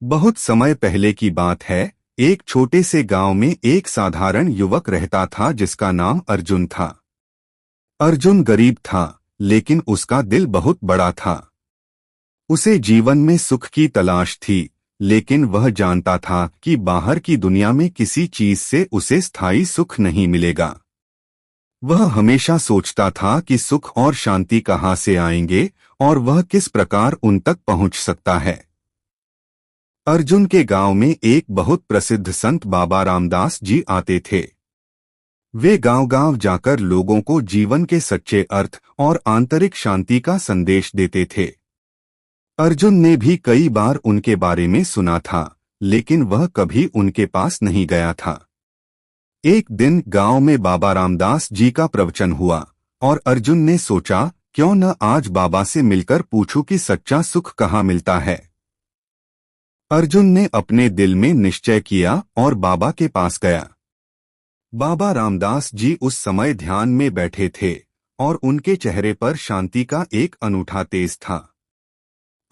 बहुत समय पहले की बात है। एक छोटे से गांव में एक साधारण युवक रहता था जिसका नाम अर्जुन था। अर्जुन गरीब था, लेकिन उसका दिल बहुत बड़ा था। उसे जीवन में सुख की तलाश थी, लेकिन वह जानता था कि बाहर की दुनिया में किसी चीज से उसे स्थायी सुख नहीं मिलेगा। वह हमेशा सोचता था कि सुख और शांति कहाँ से आएंगे और वह किस प्रकार उन तक पहुंच सकता है। अर्जुन के गांव में एक बहुत प्रसिद्ध संत बाबा रामदास जी आते थे। वे गांव-गांव जाकर लोगों को जीवन के सच्चे अर्थ और आंतरिक शांति का संदेश देते थे। अर्जुन ने भी कई बार उनके बारे में सुना था, लेकिन वह कभी उनके पास नहीं गया था। एक दिन गांव में बाबा रामदास जी का प्रवचन हुआ और अर्जुन ने सोचा, क्यों न आज बाबा से मिलकर पूछूं कि सच्चा सुख कहाँ मिलता है। अर्जुन ने अपने दिल में निश्चय किया और बाबा के पास गया। बाबा रामदास जी उस समय ध्यान में बैठे थे और उनके चेहरे पर शांति का एक अनूठा तेज था।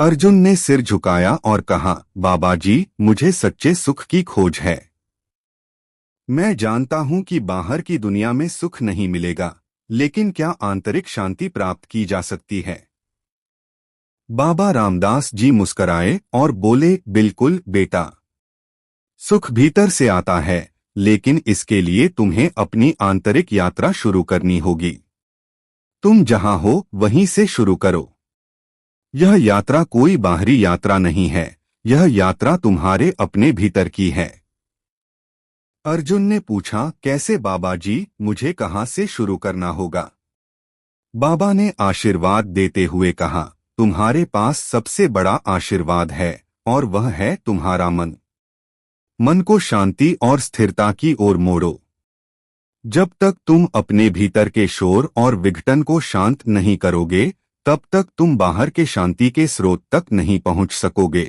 अर्जुन ने सिर झुकाया और कहा, बाबा जी, मुझे सच्चे सुख की खोज है। मैं जानता हूं कि बाहर की दुनिया में सुख नहीं मिलेगा, लेकिन क्या आंतरिक शांति प्राप्त की जा सकती है? बाबा रामदास जी मुस्कराए और बोले, बिल्कुल बेटा। सुख भीतर से आता है, लेकिन इसके लिए तुम्हें अपनी आंतरिक यात्रा शुरू करनी होगी। तुम जहां हो वहीं से शुरू करो। यह यात्रा कोई बाहरी यात्रा नहीं है, यह यात्रा तुम्हारे अपने भीतर की है। अर्जुन ने पूछा, कैसे बाबा जी, मुझे कहां से शुरू करना होगा? बाबा ने आशीर्वाद देते हुए कहा, तुम्हारे पास सबसे बड़ा आशीर्वाद है और वह है तुम्हारा मन। मन को शांति और स्थिरता की ओर मोड़ो। जब तक तुम अपने भीतर के शोर और विघटन को शांत नहीं करोगे, तब तक तुम बाहर के शांति के स्रोत तक नहीं पहुंच सकोगे।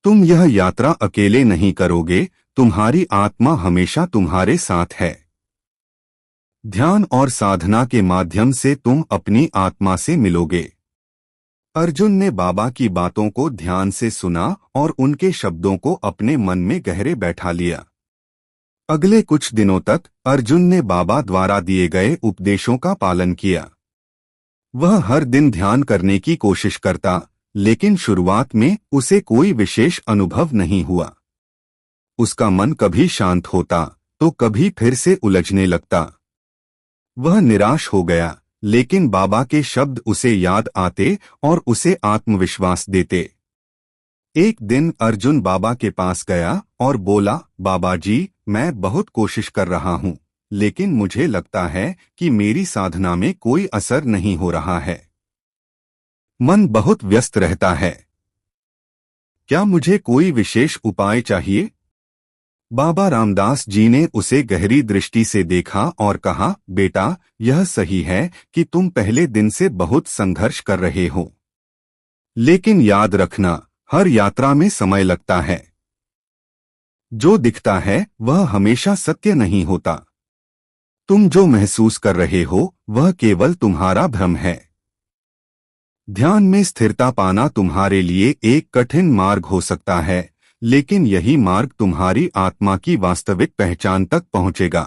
तुम यह यात्रा अकेले नहीं करोगे, तुम्हारी आत्मा हमेशा तुम्हारे साथ है। ध्यान और साधना के माध्यम से तुम अपनी आत्मा से मिलोगे। अर्जुन ने बाबा की बातों को ध्यान से सुना और उनके शब्दों को अपने मन में गहरे बैठा लिया। अगले कुछ दिनों तक अर्जुन ने बाबा द्वारा दिए गए उपदेशों का पालन किया। वह हर दिन ध्यान करने की कोशिश करता, लेकिन शुरुआत में उसे कोई विशेष अनुभव नहीं हुआ। उसका मन कभी शांत होता तो कभी फिर से उलझने लगता। वह निराश हो गया, लेकिन बाबा के शब्द उसे याद आते और उसे आत्मविश्वास देते। एक दिन अर्जुन बाबा के पास गया और बोला, बाबा जी, मैं बहुत कोशिश कर रहा हूँ, लेकिन मुझे लगता है कि मेरी साधना में कोई असर नहीं हो रहा है। मन बहुत व्यस्त रहता है। क्या मुझे कोई विशेष उपाय चाहिए? बाबा रामदास जी ने उसे गहरी दृष्टि से देखा और कहा, बेटा, यह सही है कि तुम पहले दिन से बहुत संघर्ष कर रहे हो, लेकिन याद रखना, हर यात्रा में समय लगता है। जो दिखता है वह हमेशा सत्य नहीं होता। तुम जो महसूस कर रहे हो वह केवल तुम्हारा भ्रम है। ध्यान में स्थिरता पाना तुम्हारे लिए एक कठिन मार्ग हो सकता है, लेकिन यही मार्ग तुम्हारी आत्मा की वास्तविक पहचान तक पहुंचेगा।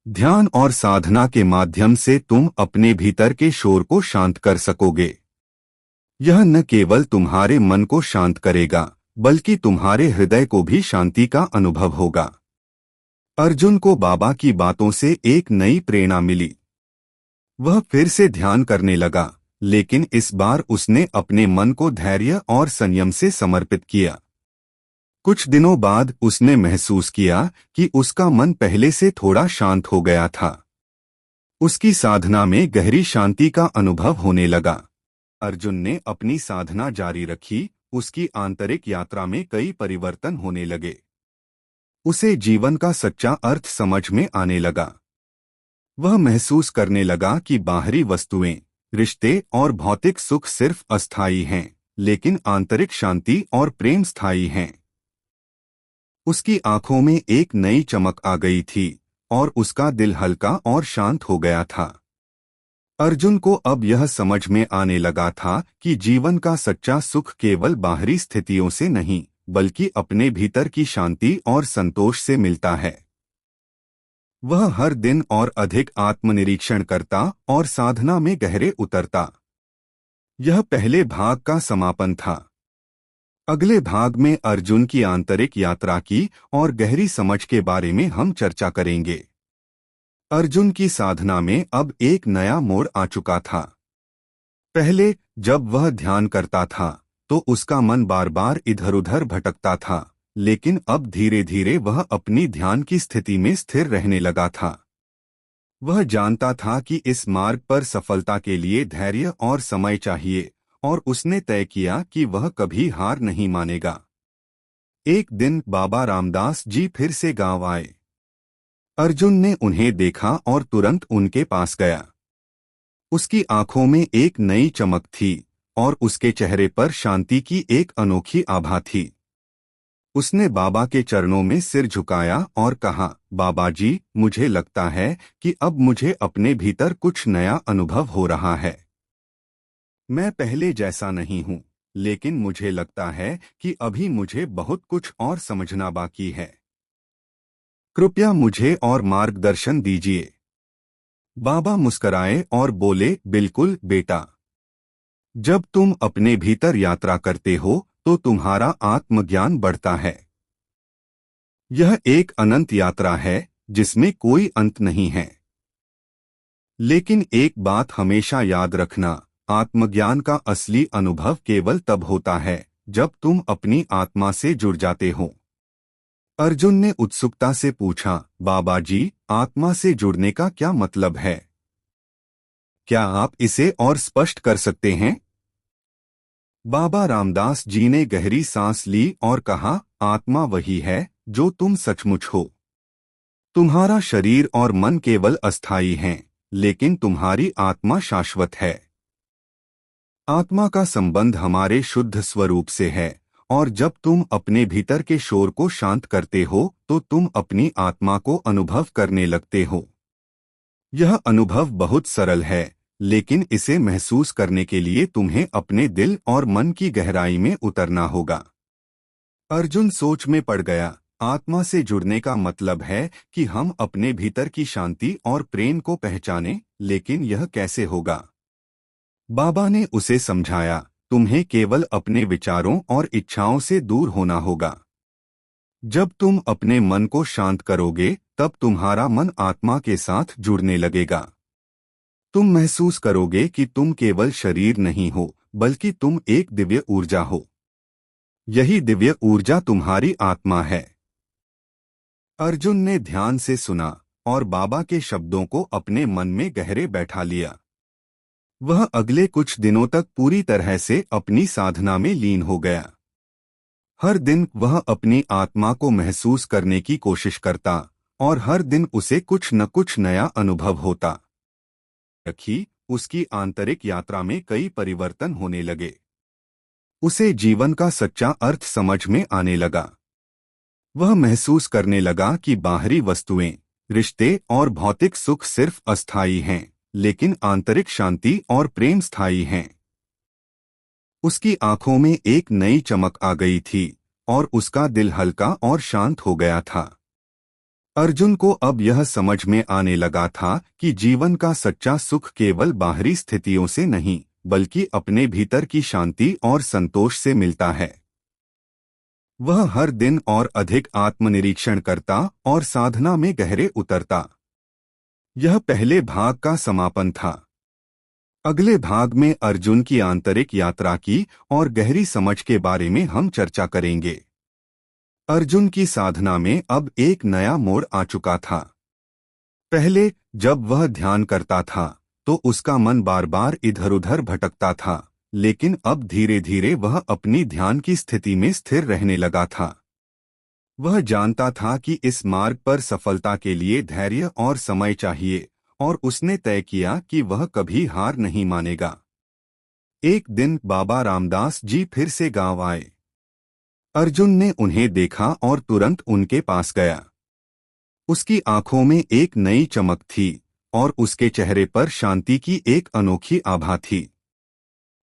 ध्यान और साधना के माध्यम से तुम अपने भीतर के शोर को शांत कर सकोगे। यह न केवल तुम्हारे मन को शांत करेगा, बल्कि तुम्हारे हृदय को भी शांति का अनुभव होगा। अर्जुन को बाबा की बातों से एक नई प्रेरणा मिली। वह फिर से ध्यान करने लगा, लेकिन इस बार उसने अपने मन को धैर्य और संयम से समर्पित किया। कुछ दिनों बाद उसने महसूस किया कि उसका मन पहले से थोड़ा शांत हो गया था। उसकी साधना में गहरी शांति का अनुभव होने लगा। अर्जुन ने अपनी साधना जारी रखी, उसकी आंतरिक यात्रा में कई परिवर्तन होने लगे। उसे जीवन का सच्चा अर्थ समझ में आने लगा। वह महसूस करने लगा कि बाहरी वस्तुएं, रिश्ते और भौतिक सुख सिर्फ अस्थायी हैं, लेकिन आंतरिक शांति और प्रेम स्थायी हैं। उसकी आंखों में एक नई चमक आ गई थी और उसका दिल हल्का और शांत हो गया था। अर्जुन को अब यह समझ में आने लगा था कि जीवन का सच्चा सुख केवल बाहरी स्थितियों से नहीं, बल्कि अपने भीतर की शांति और संतोष से मिलता है। वह हर दिन और अधिक आत्मनिरीक्षण करता और साधना में गहरे उतरता। यह पहले भाग का समापन था। अगले भाग में अर्जुन की आंतरिक यात्रा की और गहरी समझ के बारे में हम चर्चा करेंगे। अर्जुन की साधना में अब एक नया मोड़ आ चुका था। पहले जब वह ध्यान करता था तो उसका मन बार बार इधर उधर भटकता था, लेकिन अब धीरे धीरे वह अपनी ध्यान की स्थिति में स्थिर रहने लगा था। वह जानता था कि इस मार्ग पर सफलता के लिए धैर्य और समय चाहिए, और उसने तय किया कि वह कभी हार नहीं मानेगा। एक दिन बाबा रामदास जी फिर से गांव आए। अर्जुन ने उन्हें देखा और तुरंत उनके पास गया। उसकी आंखों में एक नई चमक थी और उसके चेहरे पर शांति की एक अनोखी आभा थी। उसने बाबा के चरणों में सिर झुकाया और कहा, बाबा जी, मुझे लगता है कि अब मुझे अपने भीतर कुछ नया अनुभव हो रहा है। मैं पहले जैसा नहीं हूँ, लेकिन मुझे लगता है कि अभी मुझे बहुत कुछ और समझना बाकी है। कृपया मुझे और मार्गदर्शन दीजिए। बाबा मुस्कराए और बोले, बिल्कुल बेटा। जब तुम अपने भीतर यात्रा करते हो तो तुम्हारा आत्मज्ञान बढ़ता है। यह एक अनंत यात्रा है जिसमें कोई अंत नहीं है। लेकिन एक बात हमेशा याद रखना, आत्मज्ञान का असली अनुभव केवल तब होता है जब तुम अपनी आत्मा से जुड़ जाते हो। अर्जुन ने उत्सुकता से पूछा, बाबा जी, आत्मा से जुड़ने का क्या मतलब है? क्या आप इसे और स्पष्ट कर सकते हैं? बाबा रामदास जी ने गहरी सांस ली और कहा, आत्मा वही है जो तुम सचमुच हो। तुम्हारा शरीर और मन केवल अस्थायी हैं, लेकिन तुम्हारी आत्मा शाश्वत है। आत्मा का संबंध हमारे शुद्ध स्वरूप से है, और जब तुम अपने भीतर के शोर को शांत करते हो तो तुम अपनी आत्मा को अनुभव करने लगते हो। यह अनुभव बहुत सरल है, लेकिन इसे महसूस करने के लिए तुम्हें अपने दिल और मन की गहराई में उतरना होगा। अर्जुन सोच में पड़ गया। आत्मा से जुड़ने का मतलब है कि हम अपने भीतर की शांति और प्रेम को पहचानें, लेकिन यह कैसे होगा? बाबा ने उसे समझाया, तुम्हें केवल अपने विचारों और इच्छाओं से दूर होना होगा। जब तुम अपने मन को शांत करोगे तब तुम्हारा मन आत्मा के साथ जुड़ने लगेगा। तुम महसूस करोगे कि तुम केवल शरीर नहीं हो, बल्कि तुम एक दिव्य ऊर्जा हो। यही दिव्य ऊर्जा तुम्हारी आत्मा है। अर्जुन ने ध्यान से सुना और बाबा के शब्दों को अपने मन में गहरे बैठा लिया। वह अगले कुछ दिनों तक पूरी तरह से अपनी साधना में लीन हो गया। हर दिन वह अपनी आत्मा को महसूस करने की कोशिश करता और हर दिन उसे कुछ न कुछ नया अनुभव होता। रखी उसकी आंतरिक यात्रा में कई परिवर्तन होने लगे। उसे जीवन का सच्चा अर्थ समझ में आने लगा। वह महसूस करने लगा कि बाहरी वस्तुएं, रिश्ते और भौतिक सुख सिर्फ अस्थायी हैं, लेकिन आंतरिक शांति और प्रेम स्थायी हैं। उसकी आंखों में एक नई चमक आ गई थी और उसका दिल हल्का और शांत हो गया था। अर्जुन को अब यह समझ में आने लगा था कि जीवन का सच्चा सुख केवल बाहरी स्थितियों से नहीं, बल्कि अपने भीतर की शांति और संतोष से मिलता है। वह हर दिन और अधिक आत्मनिरीक्षण करता और साधना में गहरे उतरता। यह पहले भाग का समापन था। अगले भाग में अर्जुन की आंतरिक यात्रा की और गहरी समझ के बारे में हम चर्चा करेंगे। अर्जुन की साधना में अब एक नया मोड़ आ चुका था। पहले जब वह ध्यान करता था तो उसका मन बार बार इधर उधर भटकता था, लेकिन अब धीरे धीरे वह अपनी ध्यान की स्थिति में स्थिर रहने लगा था। वह जानता था कि इस मार्ग पर सफलता के लिए धैर्य और समय चाहिए, और उसने तय किया कि वह कभी हार नहीं मानेगा। एक दिन बाबा रामदास जी फिर से गांव आए। अर्जुन ने उन्हें देखा और तुरंत उनके पास गया। उसकी आंखों में एक नई चमक थी और उसके चेहरे पर शांति की एक अनोखी आभा थी।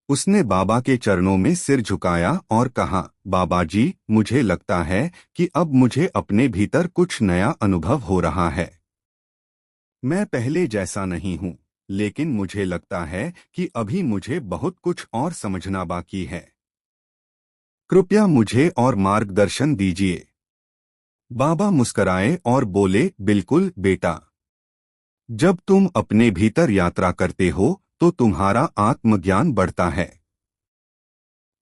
उसने बाबा के चरणों में सिर झुकाया और कहा, बाबा जी, मुझे लगता है कि अब मुझे अपने भीतर कुछ नया अनुभव हो रहा है। मैं पहले जैसा नहीं हूँ, लेकिन मुझे लगता है कि अभी मुझे बहुत कुछ और समझना बाकी है। कृपया मुझे और मार्गदर्शन दीजिए। बाबा मुस्कराए और बोले, बिल्कुल बेटा। जब तुम अपने भीतर यात्रा करते हो तो तुम्हारा आत्मज्ञान बढ़ता है।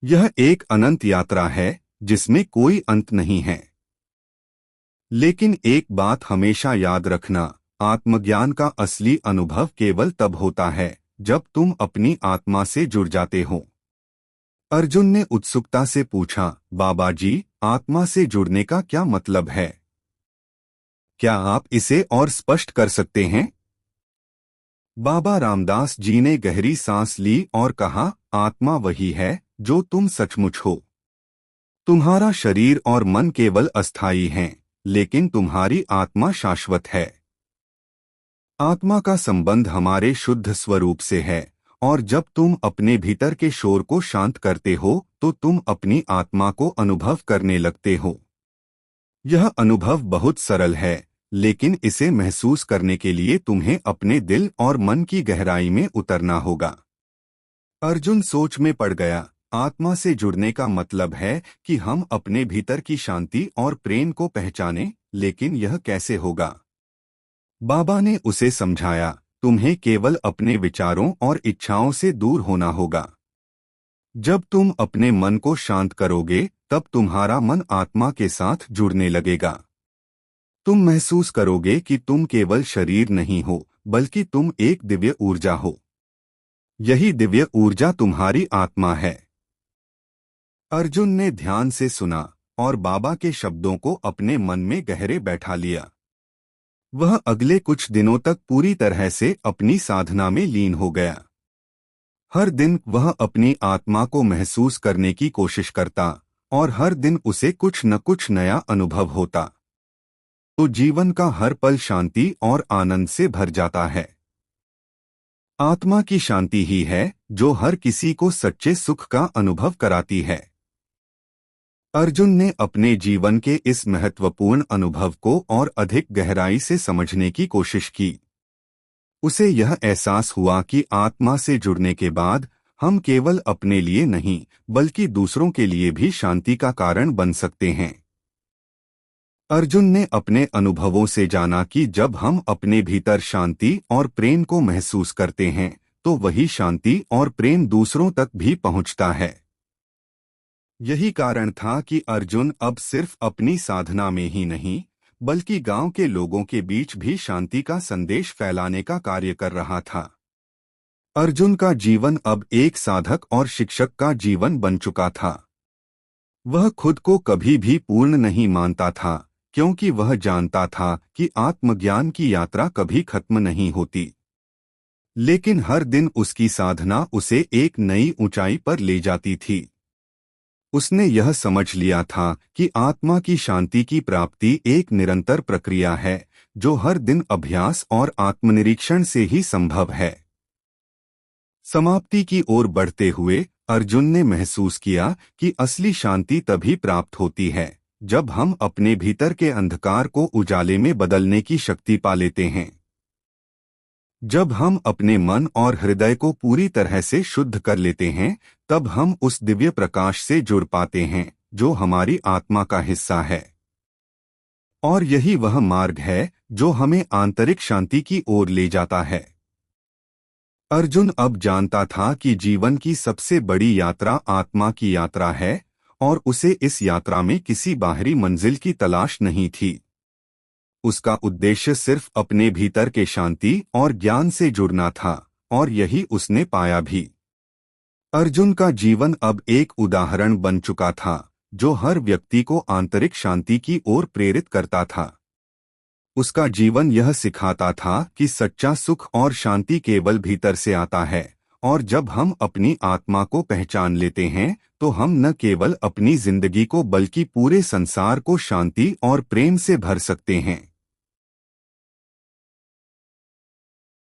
यह एक अनंत यात्रा है जिसमें कोई अंत नहीं है। लेकिन एक बात हमेशा याद रखना, आत्मज्ञान का असली अनुभव केवल तब होता है जब तुम अपनी आत्मा से जुड़ जाते हो। अर्जुन ने उत्सुकता से पूछा, बाबा जी, आत्मा से जुड़ने का क्या मतलब है? क्या आप इसे और स्पष्ट कर सकते हैं? बाबा रामदास जी ने गहरी सांस ली और कहा, आत्मा वही है जो तुम सचमुच हो। तुम्हारा शरीर और मन केवल अस्थायी हैं, लेकिन तुम्हारी आत्मा शाश्वत है। आत्मा का संबंध हमारे शुद्ध स्वरूप से है, और जब तुम अपने भीतर के शोर को शांत करते हो तो तुम अपनी आत्मा को अनुभव करने लगते हो। यह अनुभव बहुत सरल है, लेकिन इसे महसूस करने के लिए तुम्हें अपने दिल और मन की गहराई में उतरना होगा। अर्जुन सोच में पड़ गया। आत्मा से जुड़ने का मतलब है कि हम अपने भीतर की शांति और प्रेम को पहचानें, लेकिन यह कैसे होगा? बाबा ने उसे समझाया, तुम्हें केवल अपने विचारों और इच्छाओं से दूर होना होगा। जब तुम अपने मन को शांत करोगे, तब तुम्हारा मन आत्मा के साथ जुड़ने लगेगा। तुम महसूस करोगे कि तुम केवल शरीर नहीं हो, बल्कि तुम एक दिव्य ऊर्जा हो। यही दिव्य ऊर्जा तुम्हारी आत्मा है। अर्जुन ने ध्यान से सुना और बाबा के शब्दों को अपने मन में गहरे बैठा लिया। वह अगले कुछ दिनों तक पूरी तरह से अपनी साधना में लीन हो गया। हर दिन वह अपनी आत्मा को महसूस करने की कोशिश करता, और हर दिन उसे कुछ न कुछ नया अनुभव होता। तो जीवन का हर पल शांति और आनंद से भर जाता है। आत्मा की शांति ही है जो हर किसी को सच्चे सुख का अनुभव कराती है। अर्जुन ने अपने जीवन के इस महत्वपूर्ण अनुभव को और अधिक गहराई से समझने की कोशिश की। उसे यह एहसास हुआ कि आत्मा से जुड़ने के बाद हम केवल अपने लिए नहीं, बल्कि दूसरों के लिए भी शांति का कारण बन सकते हैं। अर्जुन ने अपने अनुभवों से जाना कि जब हम अपने भीतर शांति और प्रेम को महसूस करते हैं, तो वही शांति और प्रेम दूसरों तक भी पहुंचता है। यही कारण था कि अर्जुन अब सिर्फ अपनी साधना में ही नहीं, बल्कि गांव के लोगों के बीच भी शांति का संदेश फैलाने का कार्य कर रहा था। अर्जुन का जीवन अब एक साधक और शिक्षक का जीवन बन चुका था। वह खुद को कभी भी पूर्ण नहीं मानता था, क्योंकि वह जानता था कि आत्मज्ञान की यात्रा कभी खत्म नहीं होती। लेकिन हर दिन उसकी साधना उसे एक नई ऊंचाई पर ले जाती थी। उसने यह समझ लिया था कि आत्मा की शांति की प्राप्ति एक निरंतर प्रक्रिया है, जो हर दिन अभ्यास और आत्मनिरीक्षण से ही संभव है। समाप्ति की ओर बढ़ते हुए अर्जुन ने महसूस किया कि असली शांति तभी प्राप्त होती है जब हम अपने भीतर के अंधकार को उजाले में बदलने की शक्ति पा लेते हैं। जब हम अपने मन और हृदय को पूरी तरह से शुद्ध कर लेते हैं, तब हम उस दिव्य प्रकाश से जुड़ पाते हैं जो हमारी आत्मा का हिस्सा है। और यही वह मार्ग है जो हमें आंतरिक शांति की ओर ले जाता है। अर्जुन अब जानता था कि जीवन की सबसे बड़ी यात्रा आत्मा की यात्रा है, और उसे इस यात्रा में किसी बाहरी मंजिल की तलाश नहीं थी। उसका उद्देश्य सिर्फ अपने भीतर के शांति और ज्ञान से जुड़ना था, और यही उसने पाया भी। अर्जुन का जीवन अब एक उदाहरण बन चुका था जो हर व्यक्ति को आंतरिक शांति की ओर प्रेरित करता था। उसका जीवन यह सिखाता था कि सच्चा सुख और शांति केवल भीतर से आता है, और जब हम अपनी आत्मा को पहचान लेते हैं तो हम न केवल अपनी जिंदगी को बल्कि पूरे संसार को शांति और प्रेम से भर सकते हैं।